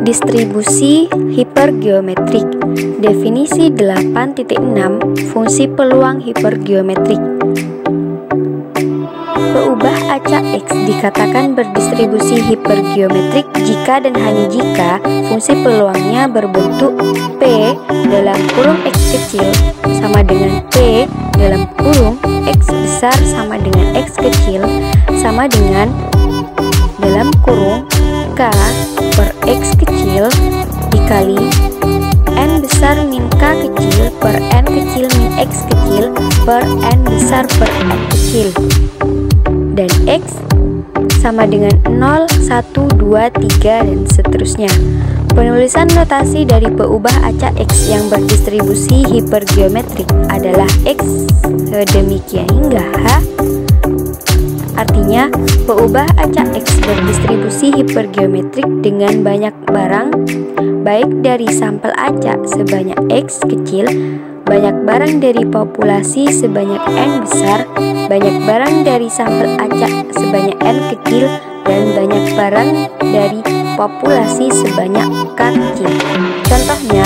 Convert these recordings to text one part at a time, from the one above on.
Distribusi hipergeometrik. Definisi 8.6 fungsi peluang hipergeometrik. Peubah acak X dikatakan berdistribusi hipergeometrik jika dan hanya jika fungsi peluangnya berbentuk P dalam kurung X kecil sama dengan P dalam kurung X besar sama dengan X kecil sama dengan dalam kurung K per X kecil dikali N besar min K kecil per N kecil min X kecil per N besar per N kecil, dan X sama dengan 0, 1, 2, 3, dan seterusnya. Penulisan notasi dari peubah acak X yang berdistribusi hipergeometrik adalah X sedemikian hingga H. Artinya, peubah acak X berdistribusi hipergeometrik dengan banyak barang, baik dari sampel acak sebanyak X kecil, banyak barang dari populasi sebanyak N besar, banyak barang dari sampel acak sebanyak N kecil, dan banyak barang dari populasi sebanyak K kecil. Contohnya,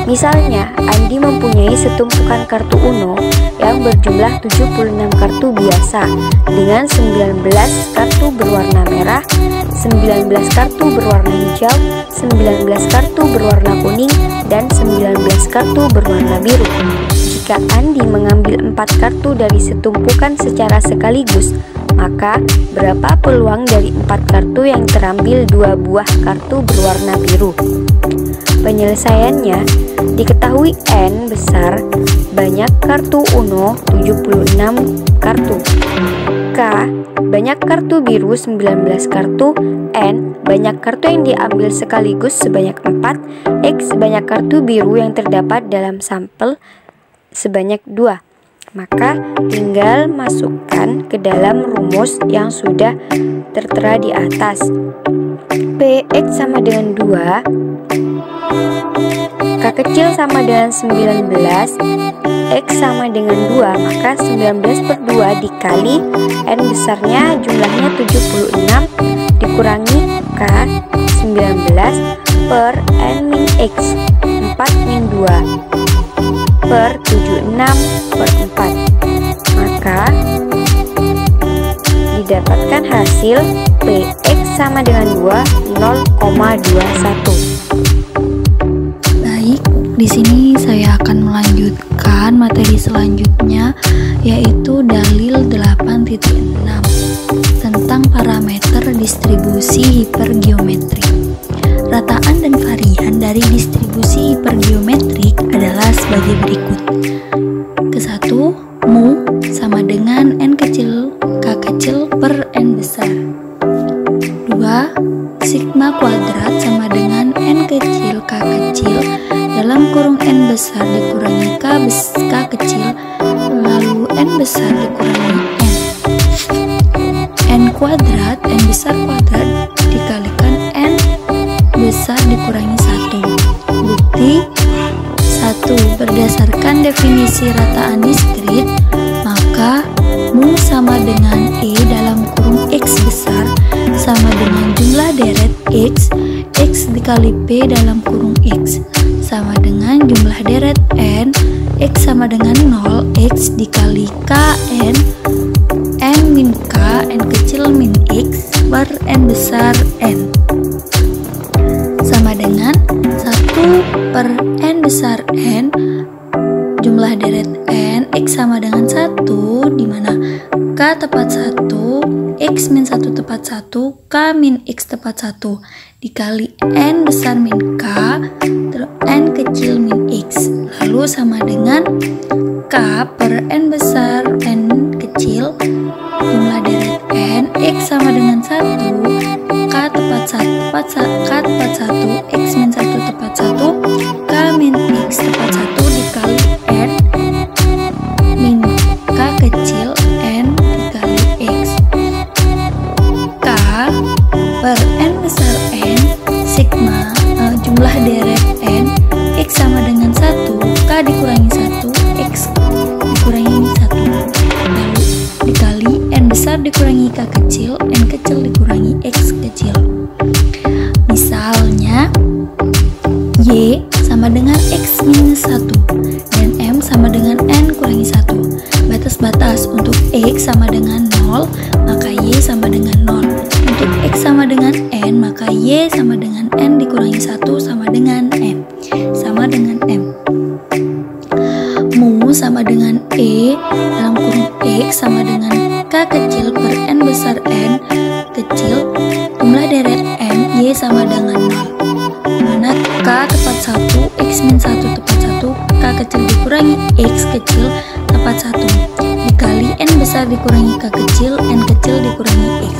misalnya Andi mempunyai setumpukan kartu Uno yang berjumlah 76 kartu biasa dengan 19 kartu berwarna merah, 19 kartu berwarna hijau, 19 kartu berwarna kuning, dan 19 kartu berwarna biru. Jika Andi mengambil 4 kartu dari setumpukan secara sekaligus, maka berapa peluang dari 4 kartu yang terambil 2 buah kartu berwarna biru? Penyelesaiannya, diketahui N besar banyak kartu Uno 76 kartu, K banyak kartu biru 19 kartu, N banyak kartu yang diambil sekaligus sebanyak 4, X banyak kartu biru yang terdapat dalam sampel sebanyak 2. Maka tinggal masukkan ke dalam rumus yang sudah tertera di atas. Px sama dengan 2, K kecil sama dengan 19, X sama dengan 2, maka 19 per 2 dikali N besarnya jumlahnya 76 dikurangi K 19 per N min X 4 min 2 per 76 per 4, maka didapatkan hasil Px sama dengan 2 0,21. Baik, di sini saya akan melanjutkan materi selanjutnya, yaitu dalil 8.6 tentang parameter distribusi hipergeometrik. Rataan dan varian dari distribusi hipergeometrik adalah sebagai berikut. Ke-1, mu sama dengan N kecil K kecil per N besar. 2, sigma kuadrat sama dengan N kecil K kecil dalam kurung N besar dikurangi K kecil, lalu N besar dikurangi N kuadrat, N besar kuadrat dikalikan N besar dikurangi 1. Bukti 1. Berdasarkan definisi rataan diskrit, maka mu sama dengan E dalam kurung X besar sama dengan jumlah deret X, X dikali P dalam kurung X sama dengan jumlah deret N, X sama dengan 0, X dikali Kn, N min K, N kecil min X per N besar N sama dengan 1 per N besar N jumlah deret N, X sama dengan 1, dimana K tepat 1, X min 1 tepat 1, K min X tepat 1 dikali N besar min K terus N kecil min X, lalu sama dengan K per N besar N kecil jumlah deret N, X sama dengan 1, K tepat 1, X min 1 tepat 1, K min X tepat 1 dikali N min K kecil N dikali X. K per N besar N sigma jumlah deret N, X sama dengan 1, K dikurangi 1, X dikurangi 1, lalu dikali N besar dikurangi K kecil, N kecil dikurangi X kecil. Misal X minus 1 dan M sama dengan N kurangi 1. Batas-batas untuk X sama dengan 0 maka Y sama dengan 0. Untuk X sama dengan N maka Y sama dengan N dikurangi 1 sama dengan M. Sama dengan M. Mu sama dengan E dalam kurung X sama dengan K kecil per N besar N kecil jumlah deret N Y sama dengan 0, dimana K tepat 1 X min 1 tepat 1 K kecil dikurangi X kecil tepat 1 dikali N besar dikurangi K kecil N kecil dikurangi X.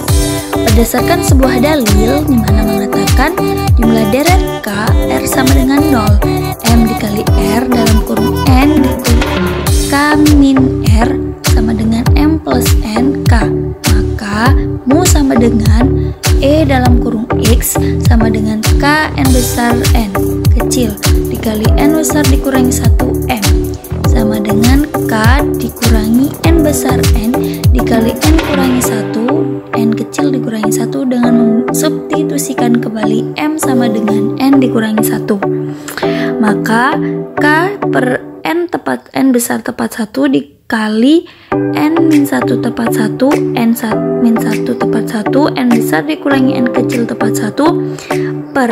Berdasarkan sebuah dalil dimana mengatakan jumlah deret K R sama dengan 0, M dikali R dalam kurung N dikurangi K min R sama dengan M plus N K, maka mu sama dengan E dalam kurung X sama dengan K N besar N kecil dikali N besar dikurangi 1 M sama dengan K dikurangi N besar N dikali N kurangi 1 N kecil dikurangi 1 dengan mensubstitusikan kembali M sama dengan N dikurangi 1, maka K per N tepat N besar tepat 1 dikali N min 1 tepat 1 N min 1 tepat 1 N besar dikurangi N kecil tepat 1 per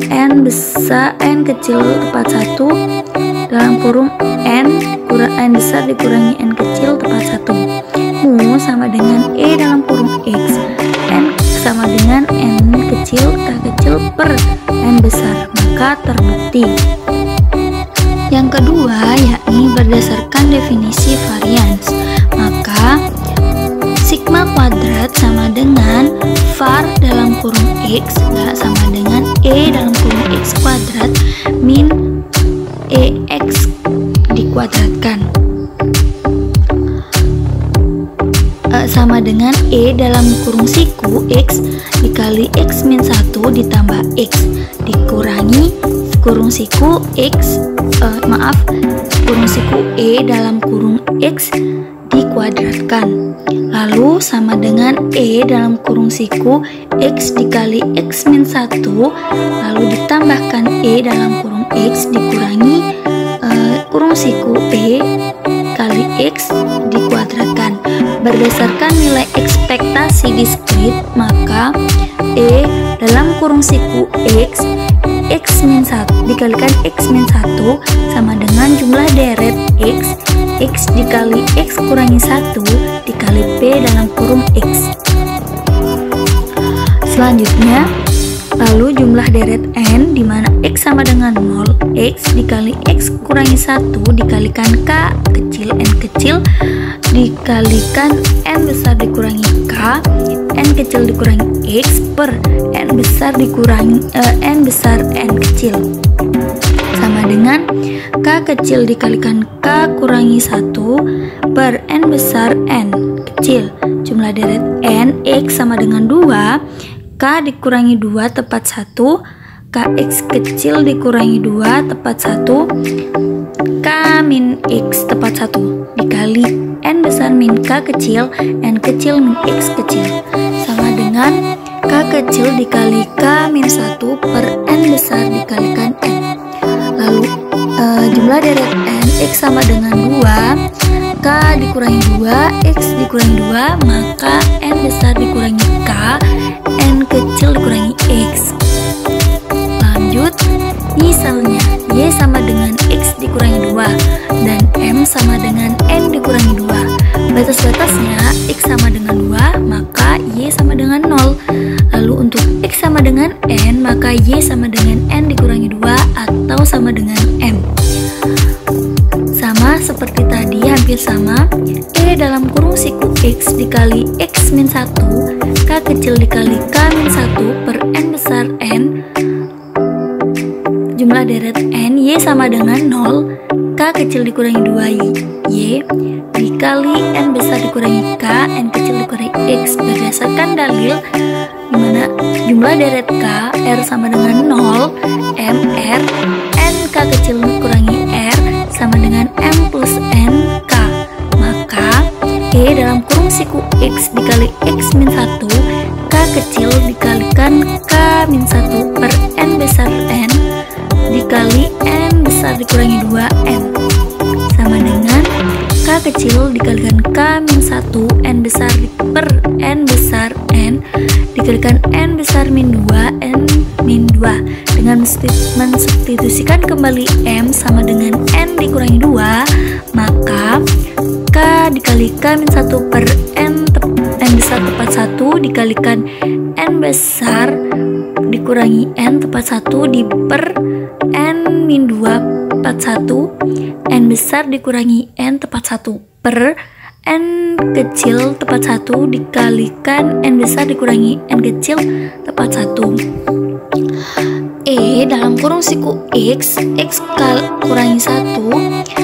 N besar N kecil tepat 1 dalam kurung N besar dikurangi N kecil tepat 1. Mu sama dengan E dalam kurung X N sama dengan N kecil K kecil per N besar, maka terbukti. Yang kedua yakni berdasarkan definisi varians, maka sigma kuadrat sama dengan var dalam kurung X sama dengan E dalam kurung X kuadrat min EX dikuadratkan sama dengan E dalam kurung siku X dikali X min 1 ditambah X dikurangi kurung siku X kurung siku E dalam kurung X dikuadratkan, lalu sama dengan E dalam kurung siku X dikali X min 1 lalu ditambahkan E dalam kurung X dikurangi kurung siku E kali X dikuadratkan. Berdasarkan nilai ekspektasi diskrit, maka E dalam kurung siku X min 1 dikalikan X min 1 sama dengan jumlah deret X dikali X kurangi 1 dikali P dalam kurung X. Selanjutnya, lalu jumlah deret N dimana X sama dengan 0, X dikali X kurangi 1 dikalikan K kecil N kecil dikalikan N besar dikurangi K N kecil dikurangi X per N besar dikurangi N besar N kecil sama dengan K kecil dikalikan K kurangi 1 per N besar N kecil. Jumlah deret N X sama dengan 2, K dikurangi 2 tepat 1, KX kecil dikurangi 2 tepat 1, K min X tepat 1 dikali N besar min K kecil N kecil min X kecil sama dengan K kecil dikali K min 1 per N besar dikalikan N. Lalu jumlah deret N X sama dengan 2, K dikurangi 2 X dikurangi 2 maka N besar dikurangi K N kecil dikurangi X. Lanjut, misalnya Y sama dengan X dikurangi 2 dan M sama dengan N dikurangi 2. Batas-batasnya X sama dengan 2 maka Y sama dengan 0. Lalu untuk X sama dengan N maka Y sama dengan N dikurangi 2 atau sama dengan M. Sama seperti tadi, hampir sama. E dalam kurung siku X dikali X min 1 K kecil dikali K min 1 per N besar N jumlah deret N Y sama dengan 0, K kecil dikurangi 2 Y dikali N besar dikurangi K N kecil dikurangi X. Berdasarkan dalil dimana jumlah deret K R sama dengan 0, M R N K kecil dikurangi R sama dengan M plus N K, maka E dalam kurung siku X dikali X min 1 K kecil dikalikan K min 1 per N besar N dikali N besar besar dikurangi 2n sama dengan K kecil dikalikan K min 1 N besar per N besar N dikalikan N besar min 2 N min 2 dengan mensubstitusikan kembali M sama dengan N dikurangi 2, maka K dikali K min 1 per N besar tepat 1 dikalikan N besar dikurangi N tepat 1 di per N min 2 tepat 1 N besar dikurangi N tepat 1 per N kecil tepat 1 dikalikan N besar dikurangi N kecil tepat 1. Dalam kurung siku X kurangi 1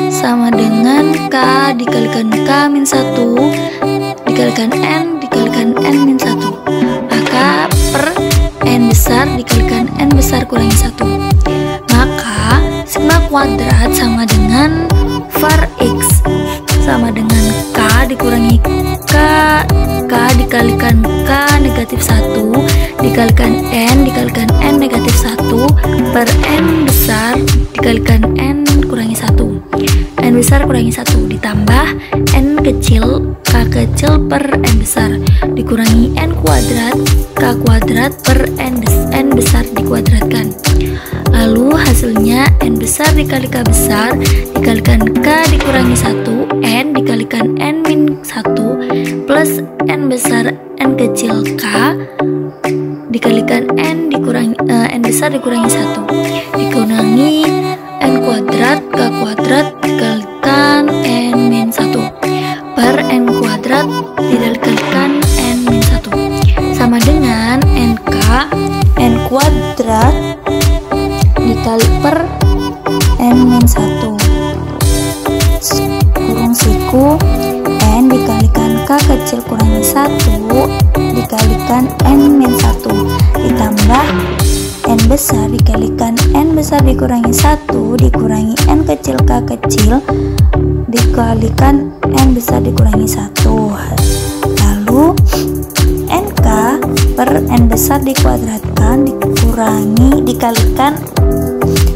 sama dengan K dikalikan K min 1 dikalikan N min 1, maka per N besar dikalikan N besar kurangi 1, maka sigma kuadrat sama dengan var X sama dengan K dikurangi K dikalikan K negatif 1 dikalikan N negatif 1 per N besar dikalikan N kurangi 1, N besar kurangi 1 ditambah N kecil K kecil per N besar dikurangi N kuadrat K kuadrat per N besar dikuadratkan. Lalu hasilnya N besar dikali K besar dikalikan K dikurangi 1 N dikalikan N min 1 plus N besar N kecil K dikalikan N besar dikurangi 1 dikurangi N kuadrat K kuadrat dikalikan N min 1 per N kuadrat dikalikan N min 1 sama dengan N kuadrat dikali per N min 1 kurung siku N dikalikan K kecil kurangi 1 dikalikan N min 1 ditambah N besar dikalikan N besar dikurangi 1 dikurangi N kecil K kecil dikalikan N besar dikurangi 1, lalu NK per N besar dikuadratkan dikalikan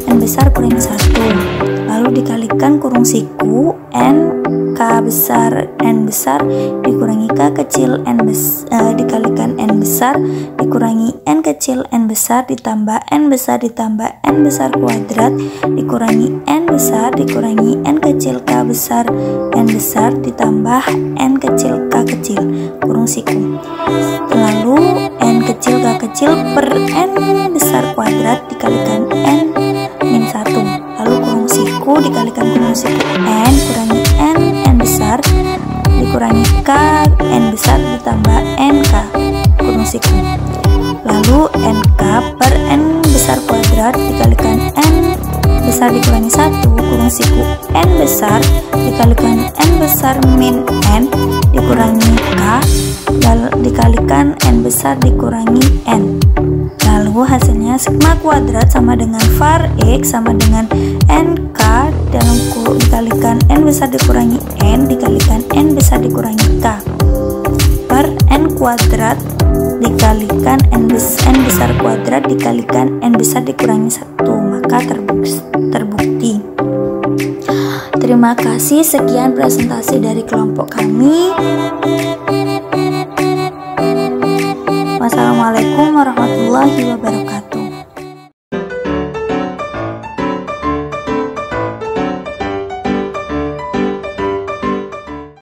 N besar kurangi 1 lalu dikalikan kurung siku N K besar N besar dikurangi K kecil dikalikan N besar dikurangi N kecil N besar ditambah N besar kuadrat dikurangi N besar dikurangi N kecil K besar N besar ditambah N kecil K kecil kurung siku, lalu N kecil K kecil per N besar kuadrat dikalikan N min 1 lalu kurung siku dikalikan kurung siku N kurangi N besar dikurangi K N besar ditambah NK kurung siku, lalu NK per N besar kuadrat dikalikan N besar dikurangi 1 kurung siku N besar dikalikan N besar min N dikurangi K dikalikan N besar dikurangi N, lalu hasilnya sigma kuadrat sama dengan var X sama dengan NK dalam kurung dikalikan N besar dikurangi N dikalikan N besar dikurangi K per N kuadrat dikalikan N besar kuadrat dikalikan N besar dikurangi 1, maka terbukti. Terima kasih, sekian presentasi dari kelompok kami. Wassalamualaikum warahmatullahi wabarakatuh.